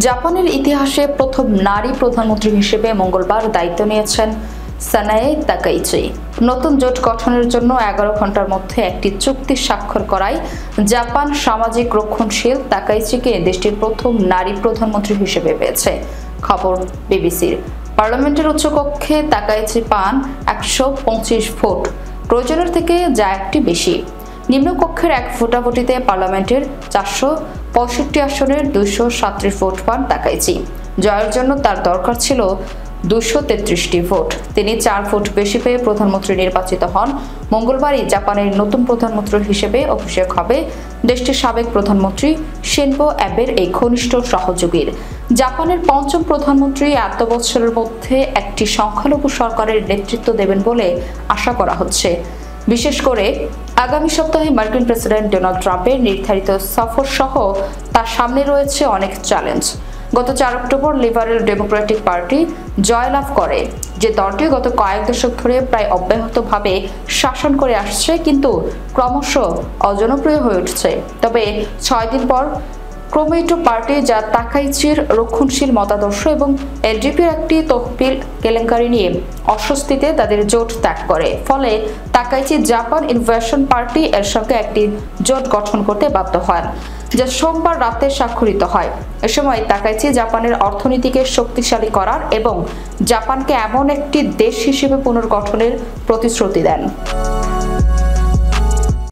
জাপানের ইতিহাসে প্রথম নারী প্রধানমন্ত্রী হিসেবে মঙ্গলবার দায়িত্ব নিয়েছেন সানায়ে তাকাইচি। নতুন জোট গঠনের জন্য 11 ঘন্টার মধ্যে একটি চুক্তি স্বাক্ষর করায় জাপান সামাজিক রক্ষণশীল তাকাইচিকে দেশটির প্রথম নারী প্রধানমন্ত্রী হিসেবে পেয়েছে। খবর বিবিসির। পার্লামেন্টের উচ্চকক্ষে তাকাইচি পান 125 ভোট, প্রয়োজনের থেকে যা একটি বেশি। নিম্নকক্ষের এক ভোটাভুটিতে পার্লামেন্টের 465 আসনের 237 ভোট পান তাকাইচি। জয়ের জন্য তার দরকার ছিল 233টি ভোট। তিনি 4 ভোট বেশি পেয়ে প্রধানমন্ত্রী নির্বাচিত হন। মঙ্গলবারই জাপানের নতুন প্রধানমন্ত্রী হিসেবে অভিষেক হবে দেশটির সাবেক প্রধানমন্ত্রী শিনজো অ্যাবের এই ঘনিষ্ঠ সহযোগীর। জাপানের পঞ্চম প্রধানমন্ত্রী এত বছরের মধ্যে একটি সংখ্যালঘু সরকারের নেতৃত্ব দেবেন বলে আশা করা হচ্ছে। বিশেষ করে আগামী সপ্তাহে মার্কিন প্রেসিডেন্ট ডোনাল্ড ট্রাম্পের নির্ধারিত সফর সহ তার সামনে রয়েছে অনেক চ্যালেঞ্জ। গত 4 অক্টোবর লিবারেল ডেমোক্রেটিক পার্টি জয়লাভ করে, যে দলটি গত কয়েক দশক ধরে প্রায় অব্যাহতভাবে শাসন করে আসছে কিন্তু ক্রমশ অজনপ্রিয় হয়ে উঠছে। তবে 6 দিন পর ক্রোমেইটো পার্টি, যা তাকাইচির রক্ষণশীল মতাদর্শ এবং এলডিপির একটি তহবিল কেলেঙ্কারি নিয়ে অস্বস্তিতে তাদের জোট ত্যাগ করে। ফলে তাকাইচি জাপান ইনোভেশন পার্টি এর সঙ্গে একটি জোট গঠন করতে বাধ্য হন, যা সোমবার রাতে স্বাক্ষরিত হয়। এ সময় তাকাইচি জাপানের অর্থনীতিকে শক্তিশালী করার এবং জাপানকে এমন একটি দেশ হিসেবে পুনর্গঠনের প্রতিশ্রুতি দেন।